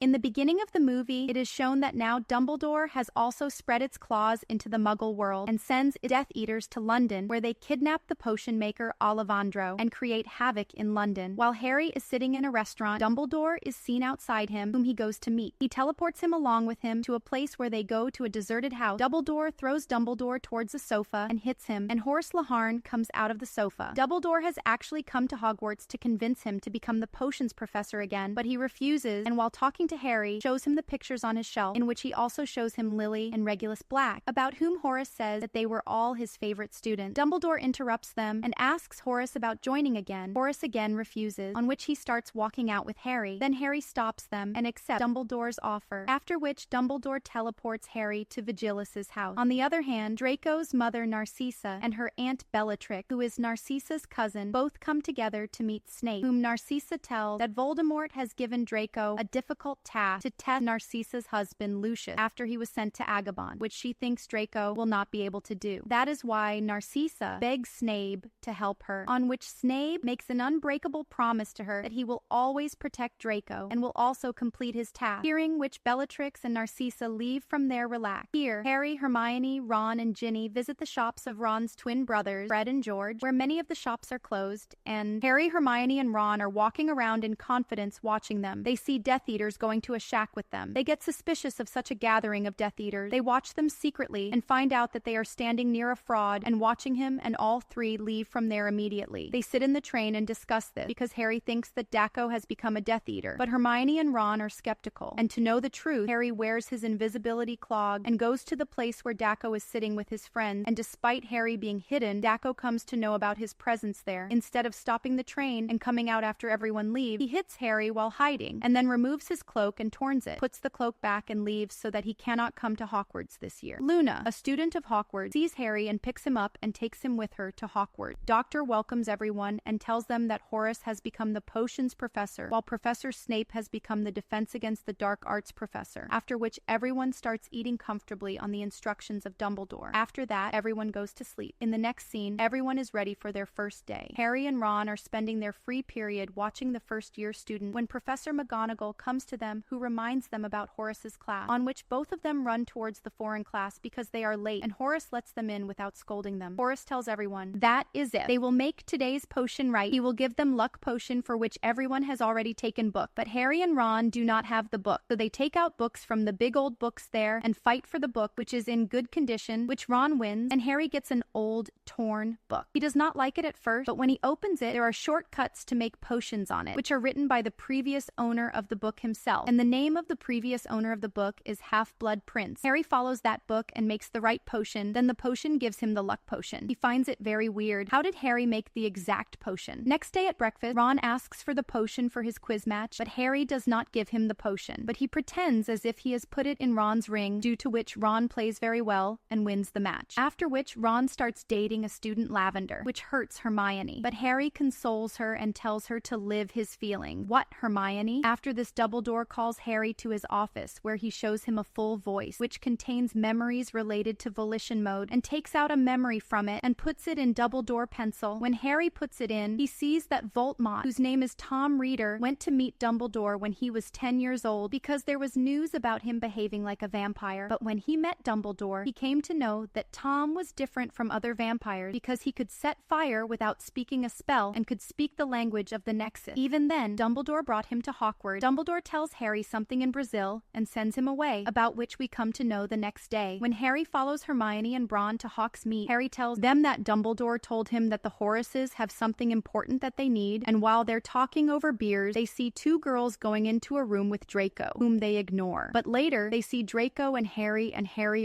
In the beginning of the movie, it is shown that now Dumbledore has also spread its claws into the Muggle world and sends Death Eaters to London, where they kidnap the potion maker Ollivander and create havoc in London. While Harry is sitting in a restaurant, Dumbledore is seen outside him, whom he goes to meet. He teleports him along with him to a place where they go to a deserted house. Dumbledore throws Dumbledore towards a sofa and hits him, and Horace Lehane comes out of the sofa. Dumbledore has actually come to Hogwarts to convince him to become the potions professor again, but he refuses, and while talking to Harry, shows him the pictures on his shelf, in which he also shows him Lily and Regulus Black, about whom Horace says that they were all his favorite students. Dumbledore interrupts them and asks Horace about joining again. Horace again refuses, on which he starts walking out with Harry. Then Harry stops them and accepts Dumbledore's offer, after which Dumbledore teleports Harry to Vigilus's house. On the other hand, Draco's mother Narcissa and her aunt Bellatrix, who is Narcissa's cousin, both come together to meet Snape, whom Narcissa tells that Voldemort has given Draco a difficult task to test Narcissa's husband Lucius after he was sent to Agabon, which she thinks Draco will not be able to do. That is why Narcissa begs Snape to help her, on which Snape makes an unbreakable promise to her that he will always protect Draco and will also complete his task, hearing which Bellatrix and Narcissa leave from there relaxed. Here, Harry, Hermione, Ron, and Ginny visit the shops of Ron's twin brothers, Fred and George, where many of the shops are closed, and Harry, Hermione, and Ron are walking around in confidence watching them. They see Death Eaters going to a shack with them. They get suspicious of such a gathering of Death Eaters. They watch them secretly and find out that they are standing near a fraud and watching him, and all three leave from there immediately. They sit in the train and discuss this because Harry thinks that Draco has become a Death Eater, but Hermione and Ron are skeptical. And to know the truth, Harry wears his invisibility clog and goes to the place where Draco is sitting with his friends, and despite Harry being hidden, Draco comes to know about his presence there. Instead of stopping the train and coming out after everyone leaves, he hits Harry while hiding, and then removes his cloak and torns it, puts the cloak back and leaves so that he cannot come to Hogwarts this year. Luna, a student of Hogwarts, sees Harry and picks him up and takes him with her to Hogwarts. Doctor welcomes everyone and tells them that Horace has become the potions professor, while Professor Snape has become the defense against the dark arts professor, after which everyone starts eating comfortably on the instructions of Dumbledore. After that, everyone goes to sleep. In the next scene, everyone is ready for their first day. Harry and Ron are spending their free period watching the first-year student when Professor McGonagall comes to them, who reminds them about Horace's class, on which both of them run towards the foreign class because they are late, and Horace lets them in without scolding them. Horace tells everyone, that is it. They will make today's potion right. He will give them luck potion, for which everyone has already taken book. But Harry and Ron do not have the book, so they take out books from the big old books there and fight for the book, which is in good condition, which Ron wins, and Harry gets an old, torn book. He does not like it at first, but when he opens it, there are shortcuts to make potions on it, which are written by the previous owner of the book himself, and the name of the previous owner of the book is Half-Blood Prince. Harry follows that book and makes the right potion, then the potion gives him the luck potion. He finds it very weird. How did Harry make the exact potion? Next day at breakfast, Ron asks for the potion for his quiz match, but Harry does not give him the potion, but he pretends as if he has put it in Ron's ring, due to which Ron plays very well and wins the match. After which, Ron starts dating a student Lavender, which hurts Hermione, but Harry consoles her and tells her to live his feeling. What, Hermione? After this, Dumbledore calls Harry to his office, where he shows him a full voice, which contains memories related to Volition Mode, and takes out a memory from it and puts it in Dumbledore pencil. When Harry puts it in, he sees that Voltmont, whose name is Tom Reeder, went to meet Dumbledore when he was 10 years old because there was news about him behaving like a vampire. But when he met Dumbledore, he came to know that Tom was different from other vampires because he could set fire without speaking a spell and could speak the language of the Nexus. Even then, Dumbledore brought him to Hogwarts. Dumbledore tells Harry something in Brazil and sends him away, about which we come to know the next day. When Harry follows Hermione and Ron to Hogsmeade, Harry tells them that Dumbledore told him that the Horaces have something important that they need, and while they're talking over beers, they see two girls going into a room with Draco, whom they ignore. But later, they see Draco and Harry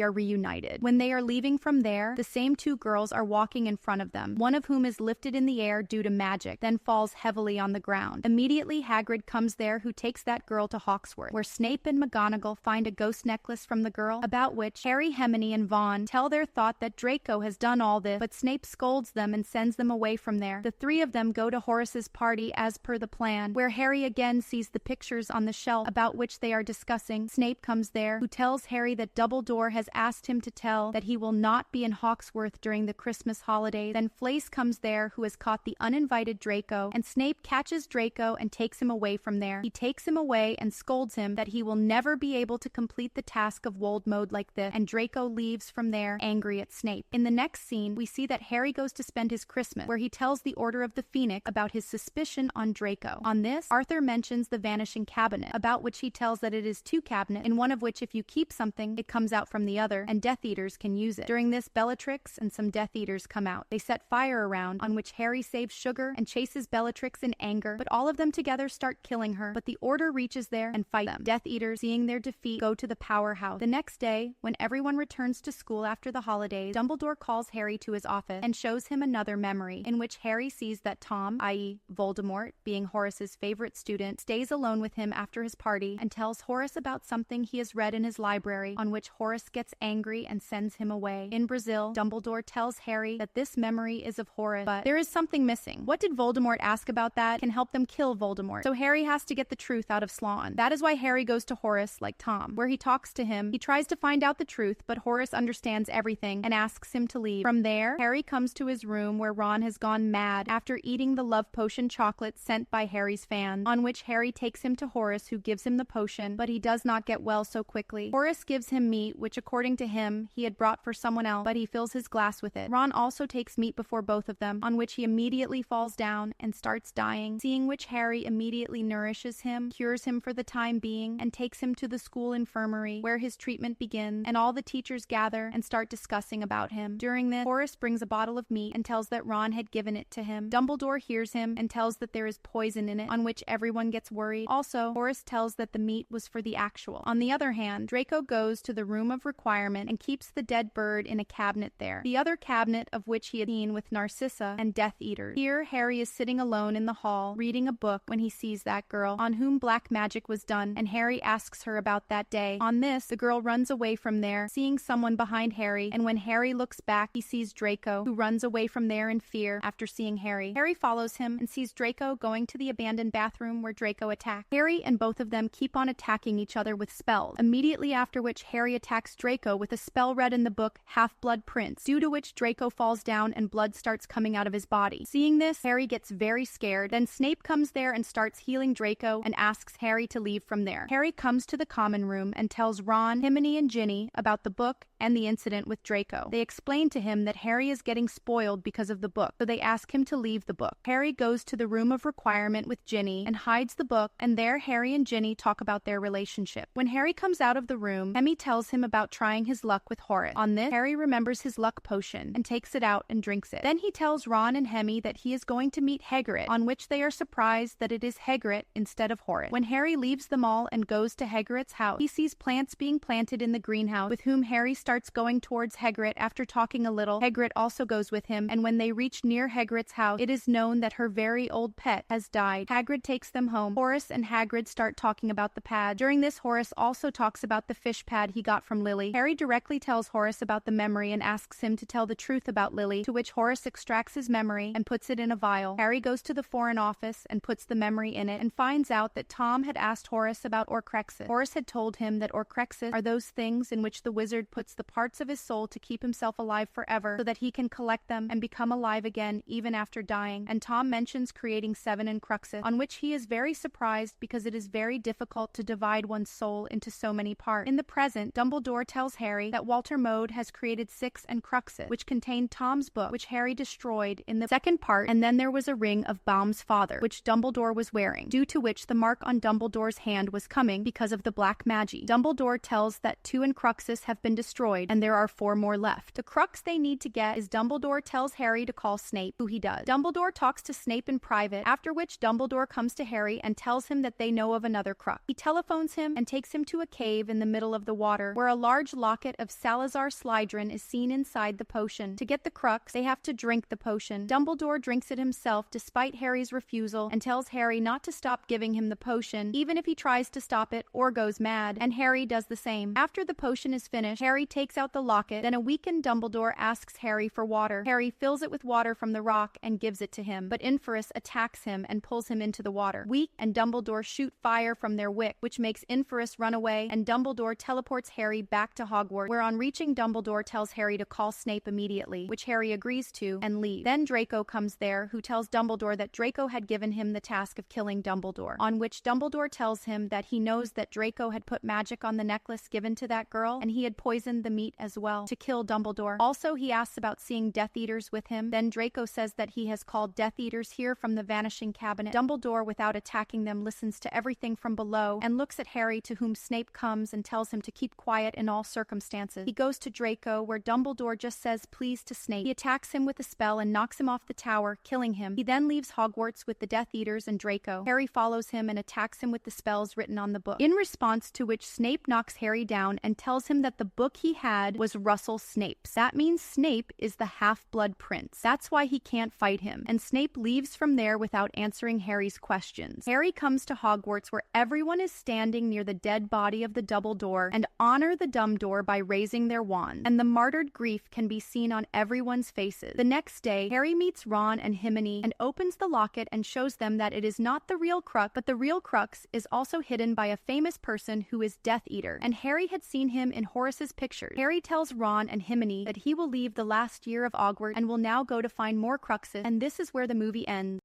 are reunited. When they are leaving from there, the same two girls are walking in front of them, one of whom is lifted in the air due to magic, then falls heavily on the ground. Immediately, Hagrid comes there, who takes that girl to Hawksworth, where Snape and McGonagall find a ghost necklace from the girl, about which Harry, Hermione, and Vaughn tell their thought that Draco has done all this, but Snape scolds them and sends them away from there. The three of them go to Horace's party as per the plan, where Harry again sees the pictures on the shelf about which they are discussing. Snape comes there, who tells Harry that Dumbledore has asked him to tell that he will not be in Hawksworth during the Christmas holidays. Then Flace comes there, who has caught the uninvited Draco, and Snape catches Draco and takes him away from there. He takes him away and scolds him that he will never be able to complete the task of Wold Mode like this, and Draco leaves from there, angry at Snape. In the next scene, we see that Harry goes to spend his Christmas, where he tells the Order of the Phoenix about his suspicion on Draco. On this, Arthur mentions the Vanishing Cabinet, about which he tells that it is two cabinets, in one of which if you keep something, it comes out from the other, and Death Eaters can use it. During this, Bellatrix and some Death Eaters come out. They set fire around, on which Harry saves Sugar and chases Bellatrix in anger, but all of them together start killing her, but the Order reaches there and fight them. Death Eaters, seeing their defeat, go to the powerhouse. The next day, when everyone returns to school after the holidays, Dumbledore calls Harry to his office and shows him another memory, in which Harry sees that Tom, i.e. Voldemort, being Horace's favorite student, stays alone with him after his party and tells Horace about something he has read in his library, on which Horace gets angry and sends him away. In Brazil, Dumbledore tells Harry that this memory is of Horace, but there is something missing. What did Voldemort ask about that can help them kill Voldemort? So Harry has to get the truth out of Sloane. That is why Harry goes to Horace, like Tom, where he talks to him. He tries to find out the truth, but Horace understands everything and asks him to leave. From there, Harry comes to his room where Ron has gone mad after eating the love potion chocolate sent by Harry's fans, on which Harry takes him to Horace, who gives him the potion, but he does not get well so quickly. Horace gives him meat, which according to him, he had brought for someone else, but he fills his glass with it. Ron also takes meat before both of them, on which he immediately falls down and starts dying, seeing which Harry immediately nourishes him, cures him for the time being, and takes him to the school infirmary, where his treatment begins, and all the teachers gather and start discussing about him. During this, Horace brings a bottle of meat and tells that Ron had given it to him. Dumbledore hears him and tells that there is poison in it, on which everyone gets worried. Also, Horace tells that the meat was for the actual. On the other hand, Draco goes to the Room of Requirement and keeps the dead bird in a cabinet there, the other cabinet of which he had seen with Narcissa and Death Eaters. Here, Harry is sitting alone in the hall, reading a book, when he sees that girl, on whom black magic was done, and Harry asks her about that day. On this, the girl runs away from there, seeing someone behind Harry, and when Harry looks back, he sees Draco, who runs away from there in fear after seeing Harry. Harry follows him and sees Draco going to the abandoned bathroom where Draco attacked. Harry and both of them keep on attacking each other with spells, immediately after which Harry attacks Draco with a spell read in the book Half-Blood Prince, due to which Draco falls down and blood starts coming out of his body. Seeing this, Harry gets very scared. Then Snape comes there and starts healing Draco and asks Harry to leave from there. Harry comes to the common room and tells Ron, Hermione, and Ginny about the book and the incident with Draco. They explain to him that Harry is getting spoiled because of the book, so they ask him to leave the book. Harry goes to the Room of Requirement with Ginny and hides the book, and there Harry and Ginny talk about their relationship. When Harry comes out of the room, Hermione tells him about trying his luck with Horace. On this, Harry remembers his luck potion and takes it out and drinks it. Then he tells Ron and Hermione that he is going to meet Hagrid, on which they are surprised that it is Hagrid instead of Horace. When Harry leaves the mall and goes to Hagrid's house, he sees plants being planted in the greenhouse, with whom Harry starts going towards Hagrid after talking a little. Hagrid also goes with him, and when they reach near Hagrid's house, it is known that her very old pet has died. Hagrid takes them home. Horace and Hagrid start talking about the pad. During this, Horace also talks about the fish pad he got from Lily. Harry directly tells Horace about the memory and asks him to tell the truth about Lily, to which Horace extracts his memory and puts it in a vial. Harry goes to the Foreign Office and puts the memory in it and finds out that Tom had asked Horace about Horcruxes. Horace had told him that Horcruxes are those things in which the wizard puts the parts of his soul to keep himself alive forever, so that he can collect them and become alive again even after dying. And Tom mentions creating 7 Horcruxes, on which he is very surprised because it is very difficult to divide one's soul into so many parts. In the present, Dumbledore tells Harry that Walter Mode has created 6 Horcruxes, which contained Tom's book, which Harry destroyed in the second part, and then there was a ring of Baum's father, which Dumbledore was wearing, due to which the mark on Dumbledore's hand was coming because of the black magic. Dumbledore tells that 2 Horcruxes have been destroyed, and there are 4 more left. The crux they need to get is Dumbledore tells Harry to call Snape, who he does. Dumbledore talks to Snape in private, after which Dumbledore comes to Harry and tells him that they know of another crux. He telephones him and takes him to a cave in the middle of the water, where a large locket of Salazar Slytherin is seen inside the potion. To get the crux, they have to drink the potion. Dumbledore drinks it himself despite Harry's refusal and tells Harry not to stop giving him the potion, even if he tries to stop it or goes mad, and Harry does the same. After the potion is finished, Harry takes out the locket. Then a weakened Dumbledore asks Harry for water. Harry fills it with water from the rock and gives it to him, but Infurus attacks him and pulls him into the water. Weak and Dumbledore shoot fire from their wick, which makes Infurus run away, and Dumbledore teleports Harry back to Hogwarts, where on reaching Dumbledore tells Harry to call Snape immediately, which Harry agrees to, and leaves. Then Draco comes there, who tells Dumbledore that Draco had given him the task of killing Dumbledore, on which Dumbledore tells him that he knows that Draco had put magic on the necklace given to that girl, and he had poisoned the meat as well to kill Dumbledore. Also, he asks about seeing Death Eaters with him. Then Draco says that he has called Death Eaters here from the Vanishing Cabinet. Dumbledore, without attacking them, listens to everything from below and looks at Harry, to whom Snape comes and tells him to keep quiet in all circumstances. He goes to Draco, where Dumbledore just says please to Snape. He attacks him with a spell and knocks him off the tower, killing him. He then leaves Hogwarts with the Death Eaters and Draco. Harry follows him and attacks him with the spells written on the book, in response to which Snape knocks Harry down and tells him that the book he had was Russell Snape's. That means Snape is the Half-Blood Prince. That's why he can't fight him, and Snape leaves from there without answering Harry's questions. Harry comes to Hogwarts, where everyone is standing near the dead body of the Dumbledore and honor the Dumbledore by raising their wands, and the martyred grief can be seen on everyone's faces. The next day, Harry meets Ron and Hermione and opens the locket and shows them that it is not the real Crux, but the real Crux is also hidden by a famous person who is Death Eater, and Harry had seen him in Horace's pictures. Harry tells Ron and Hermione that he will leave the last year of Hogwarts and will now go to find more Cruxes, and this is where the movie ends.